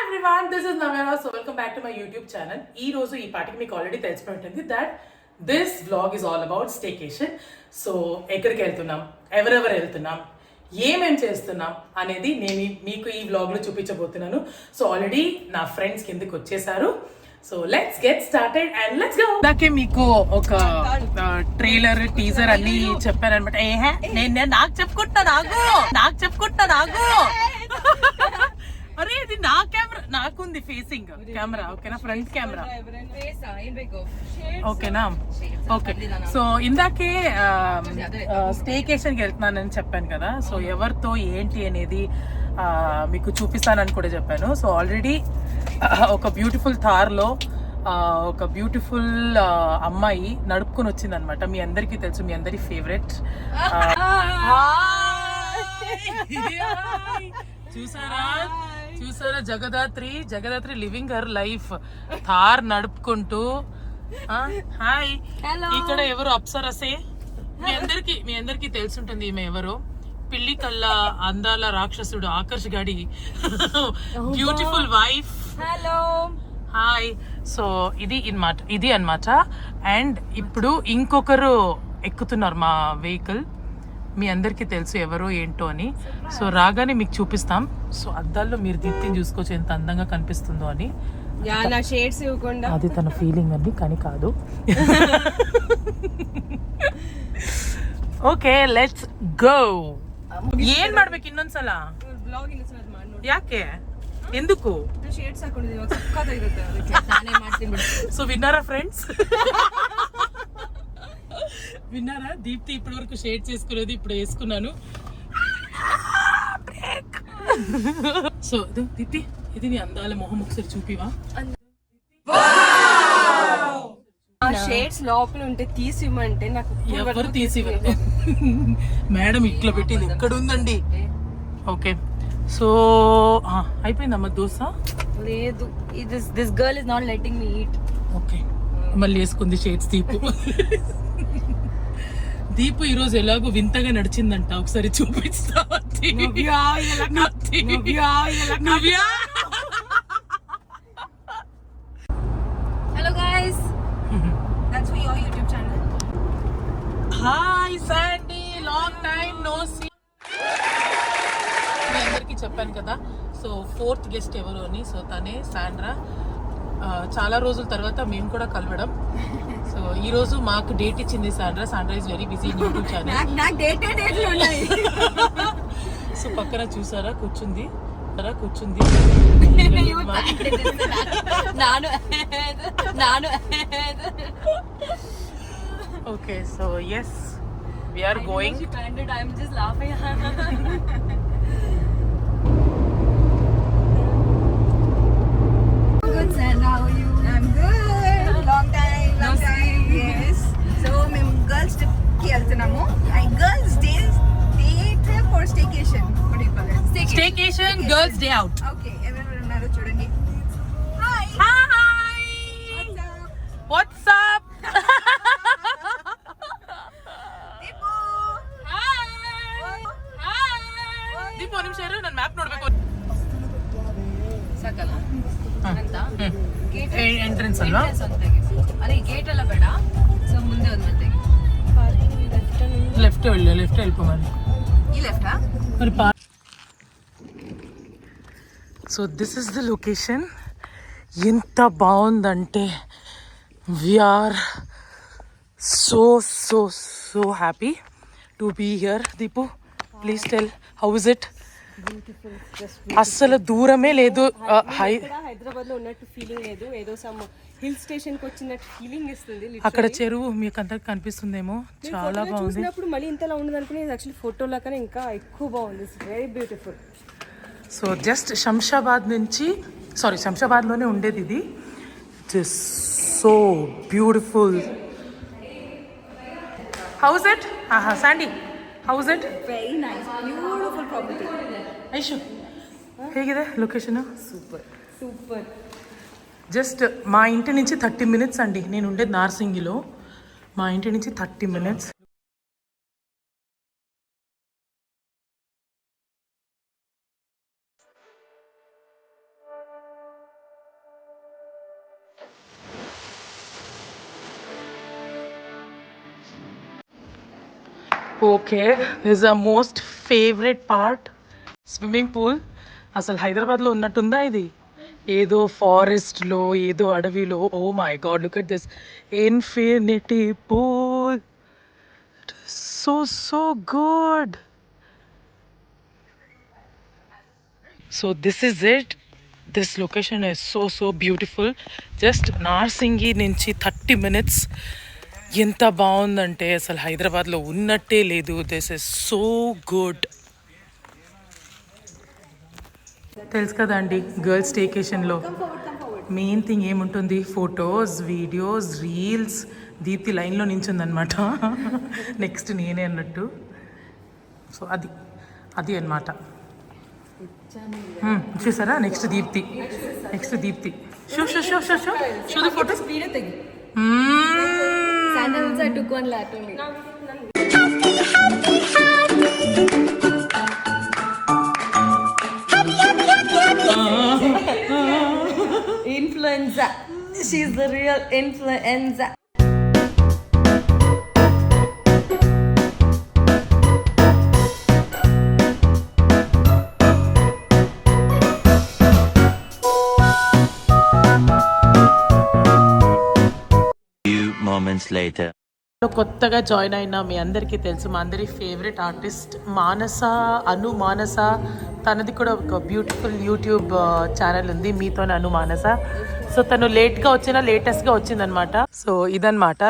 everyone, this is Navya. So welcome back to my YouTube channel. ఈ రోజు ఈ పాటికి మీకు ఆల్రెడీ తెలిసిపోయి ఉంటుంది that this vlog is all about staycation. So ఎక్కడికి వెళ్తున్నాం, ఎవరెవరు వెళ్తున్నాం, ఏమేం చేస్తున్నాం అనేది నేను మీకు ఈ వ్లాగ్లో చూపించబోతున్నాను. సో ఆల్రెడీ నా ఫ్రెండ్స్ కిందకి వచ్చేసారు. So let's get started and let's go. ఇందాకే మీకు ఒక ట్రైలర్ టీజర్ అన్ని చెప్పారనమాట. నేను నాకు చెప్పుకుంటా నాకు అరే ఇది నా కెమెరా, నాకుంది ఫేసింగ్ కెమెరా. ఓకేనా, ఫ్రంట్ కెమెరా. ఓకేనా, ఓకే. సో ఇందాకే స్టేకేషన్కి వెళ్తున్నానని చెప్పాను కదా. సో ఎవరితో ఏంటి అనేది మీకు చూపిస్తానని కూడా చెప్పాను. సో ఆల్రెడీ ఒక బ్యూటిఫుల్ థార్లో ఒక బ్యూటిఫుల్ అమ్మాయి నడుపుకొని వచ్చింది అనమాట. మీ అందరికీ తెలుసు, మీ అందరి ఫేవరెట్. చూసారా Jagadhatri living her life Thar నడుపుకుంటూ. హాయ్, ఇక్కడ ఎవరు అప్సరసే, మీ అందరికి తెలుసుంటుంది ఈమె ఎవరు. పిల్లి కళ్ళ అందాల రాక్షసుడు ఆకర్ష్ గాడి beautiful wife. Hello, hi. So ఇది అన్నమాట. అండ్ ఇప్పుడు ఇంకొకరు ఎక్కుతున్నారు మా వెహికల్. మీ అందరికీ తెలుసు ఎవరో ఏంటో అని. సో రాగానే మీకు చూపిస్తాం. సో అద్దాల్లో మీరు దీప్తిని చూసుకోవచ్చు ఎంత అందంగా కనిపిస్తుందో అని. అది తన ఫీలింగ్ అండి, కానీ కాదు. Okay let's go. ಏನ್ ಮಾಡ್ಬೇಕು ಇನ್ನೊಂದ್ಸಲ? ಯಾಕೆ, ఎందుకు? సో విన్నారా ఫ్రెండ్స్, విన్నారా? దీప్తి ఇప్పటి వరకు షేడ్ చేసుకునేది ఇప్పుడు వేసుకున్నాను. సో దీప్తి, ఇది నీ అందాల మొహం ఒకసారి చూపివా? షేడ్స్ లోపల ఉంటే తీసివ్వమంటే నాకు ఎవరు తీసివ్వరు. మేడం ఇట్లా పెట్టింది ఇక్కడ ఉందండి. ఓకే, సో అయిపోయిందమ్మా దోశ. లేదు, this girl is not letting me eat. Okay, మళ్ళీ వేసుకుంది షేడ్స్. దీపు ఈ రోజు ఎలాగో వింతగా నడిచిందంట, ఒకసారి చూపిస్తా. Hello guys, that's for your YouTube channel. Hi Sandy, long time no see. మీ అందరికీ చెప్పాను కదా, సో 4th గెస్ట్ ఎవరు అని. సో తనే శాండ్రా. చాలా రోజుల తర్వాత మేము కూడా కలవడం. సో ఈ రోజు మాకు డేట్ ఇచ్చింది Sandra. Sandra is very busy in YouTube channel. So పక్కన చూసారా కూర్చుంది. Okay, so yes, we are going. I'm just laughing. Good, Sandra. How are you? I'm good. Long time. Yes. So మేము girls trip కి వెళ్తున్నాము. Girls day trip or staycation? What do you call it? Staycation, girls day out. Okay, ఎవరెవరు ఉన్నారో చూడండి. Hi. What's up? Deepu. Deepu ನಿಮಿಷ ನನ್ನ map ನೋಡ್ಬೇಕು. ಸಕಲ ಅಂತ ಎಂಟ್ರೆನ್ಸ್ ಅಲ್ವಾ? ಅದೇ ಗೇಟ್ ಎಲ್ಲ ಬೇಡ. ಸೊ ಮುಂದೆ ಒಂದು ಮತ್ತೆ ಲೆಫ್ಟ್ వెళ్ళిపో మరి. ఈ లెఫ్టా? మరి so this is the location. ఎంత బాగుందంటే we are so happy to be here. Deepu, please tell, how is it? అస్సలు దూరమే లేదు. హైదరాబాద్ లో ఉన్నట్టు ఫీలింగ్ లేదు. ఏదో సమ్ హిల్ స్టేషన్ కి వచ్చినట్టు ఫీలింగ్ ఇస్తుంది. అక్కడ చెరువు మీకు అందరికి కనిపిస్తుందేమో, చాలా బాగుంది. చూసినప్పుడు మళ్ళీ ఇంతలా ఉండదు అనుకుని యాక్చువల్లీ ఫోటోలో కన్నా ఇంకా ఎక్కువ బాగుంది. It's very beautiful. So just శంషాబాద్లోనే ఉండేది ఇది. Just so beautiful. How's it? Sandy, how's it? Very nice. Beautiful property. Aishu, ಹೇಗಿದೆ ಲೊಕೇಶನ್? సూపర్. జస్ట్ మా ఇంటి నుంచి 30 minutes అండి. నేను ఉండేది నార్సింగిలో. మా ఇంటి నుంచి 30 minutes. Okay this a most favourite part swimming pool. అసలు హైదరాబాద్లో ఉన్నట్టుందా ఇది? ఏదో ఫారెస్ట్లో ఏదో అడవిలో. Oh my god, look at this infinity pool. So good. So this is it. This location is so beautiful. Just Narsingi నుంచి 30 minutes. ఎంత బాగుందంటే అసలు హైదరాబాద్లో ఉన్నట్టే లేదు. This is so good. తెలుసు కదండి, గర్ల్స్ స్టేకేషన్లో మెయిన్ థింగ్ ఏముంటుంది? Photos, videos, reels. దీప్తి లైన్లో నించుందనమాట. నెక్స్ట్ నేనే అన్నట్టు. సో అది అనమాట. చూసారా? Next Deepti. Show the photos. Influenza. She's the real influenza. Few moments later. కొత్తగా జాయిన్ అయిన మీ అందరికీ తెలుసు, మా అందరి ఫేవరెట్ ఆర్టిస్ట్ మానస. తనది కూడా ఒక బ్యూటిఫుల్ యూట్యూబ్ ఛానల్ ఉంది, మీతోనే అను మానస. సో తను లేట్గా వచ్చినా లేటెస్ట్గా వచ్చిందనమాట. సో ఇదనమాట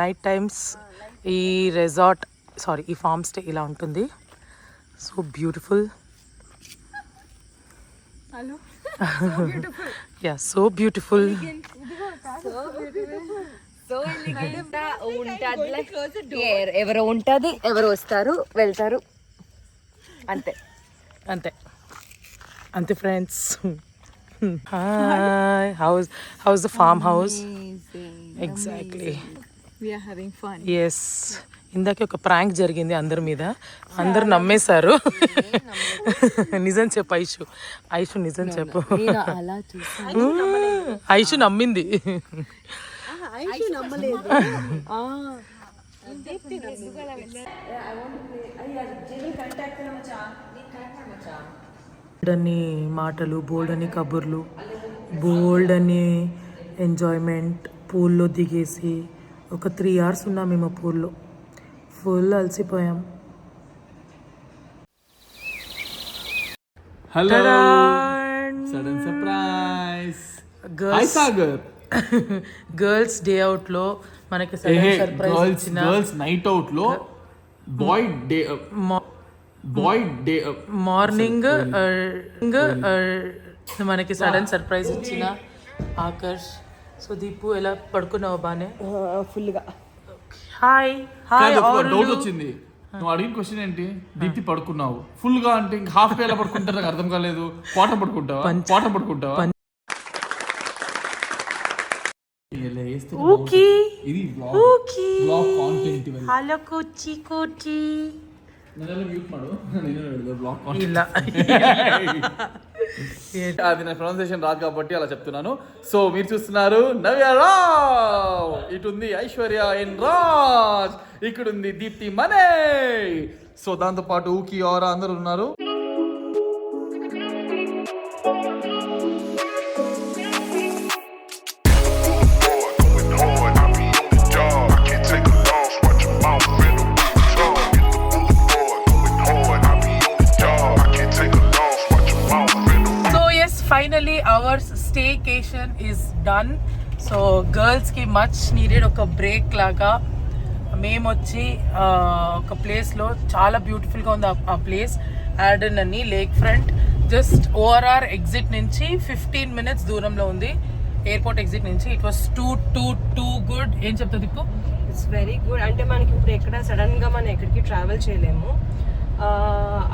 నైట్ టైమ్స్ ఈ రెసార్ట్, ఈ ఫామ్ స్టే ఇలా ఉంటుంది. So beautiful. Yeah, so beautiful. ఎవరో ఉంటుంది, ఎవరు వస్తారు వెళ్తారు, అంతే friends. Hi, how's the farm house? Exactly, We are having fun. Yes. ఇందాకే ఒక ప్రాంక్ జరిగింది అందరి మీద, అందరు నమ్మేశారు. నిజం చెప్పు ఐషు నిజం చెప్పు. ఐషు నమ్మింది. బోల్డని మాటలు, బోల్డని కబుర్లు, బోల్డని ఎంజాయ్మెంట్. పూల్లో దిగేసి ఒక 3 hours ఉన్నాం మేము పూల్లో. ఫుల్ అలసిపోయాం. Hello, sudden surprise. Hi Sagar. Girls day out లో మనకి సడన్ సర్ప్రైజ్ ఇచ్చిన, గర్ల్స్ నైట్ అవుట్ లో బాయ్ డే మార్నింగ్ మనకి సడన్ సర్ప్రైజ్ ఇచ్చిన ఆకర్ష్. సో దీపు ఎలా పడుకున్నావు? బానే ఫుల్గా. హాయ్ డౌట్ వచ్చింది. నువ్వు అడిగిన క్వశ్చన్ ఏంటి? దీప్తి పడుకున్నావు ఫుల్ గా అంటే ఇంకా హాఫ్ ఎలా పడుకుంటారు నాకు అర్థం కాలేదు. పాట పడుకుంటావా? ఇది blog content. Hello Kuchi Kuchi. అది నా ప్రొనౌన్సియేషన్ రాదు కాబట్టి అలా చెప్తున్నాను. సో మీరు చూస్తున్నారు నవ్యారావ్, ఇటు ఉంది ఐశ్వర్య ఎన్ రాజ్, ఇక్కడ ఉంది దీప్తి మనే. సో దాంతో పాటు ఊకి ఆరా అందరూ ఉన్నారు. Finally our staycation is done. So girls ki much needed ఒక బ్రేక్ లాగా మేము వచ్చి ఒక ప్లేస్లో చాలా బ్యూటిఫుల్గా ఉంది ఆ ప్లేస్. యాడన్ అని lake front, just ORR exit నుంచి 15 minutes దూరంలో ఉంది, ఎయిర్పోర్ట్ ఎగ్జిట్ నుంచి. It was too good. ఏం చెప్తుంది ఇప్పుడు? It's very good. అంటే మనకి ఇప్పుడు ఎక్కడ సడన్గా మనం ఎక్కడికి ట్రావెల్ చేయలేము.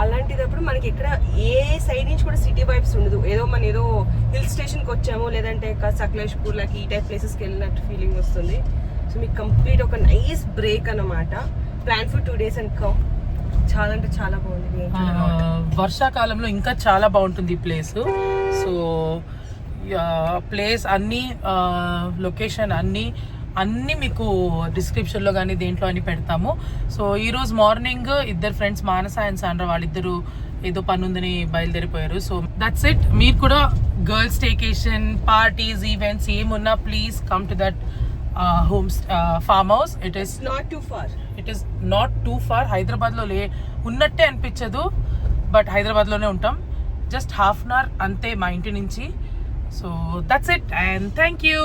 అలాంటిదప్పుడు మనకి ఎక్కడ ఏ సైడ్ నుంచి కూడా సిటీ వైబ్స్ ఉండదు. ఏదో హిల్ స్టేషన్కి వచ్చాము, లేదంటే సకలేష్పూర్ లాగా ఈ టైప్ ప్లేసెస్కి వెళ్ళినట్టు ఫీలింగ్ వస్తుంది. సో మీకు కంప్లీట్ ఒక నైస్ బ్రేక్ అన్నమాట. Plan for 2 days and come. చాలా అంటే చాలా బాగుంది. వర్షాకాలంలో ఇంకా చాలా బాగుంటుంది ఈ ప్లేస్. సో ప్లేస్ అన్నీ, లొకేషన్ అన్నీ అన్నీ మీకు డిస్క్రిప్షన్లో కానీ దేంట్లో అని పెడతాము. సో ఈరోజు మార్నింగ్ ఇద్దరు ఫ్రెండ్స్ మానస అండ్ సాండ్రా వాళ్ళిద్దరు ఏదో పని ఉందని బయలుదేరిపోయారు. So that's it. మీరు కూడా గర్ల్స్ స్టేకేషన్ పార్టీస్ ఈవెంట్స్ ఏమున్నా please come to that farm house. It is not too far. హైదరాబాద్లో ఉన్నట్టే అనిపించదు, బట్ హైదరాబాద్లోనే ఉంటాం. జస్ట్ హాఫ్ అన్ అవర్ అంతే మా ఇంటి నుంచి. So that's it and thank you.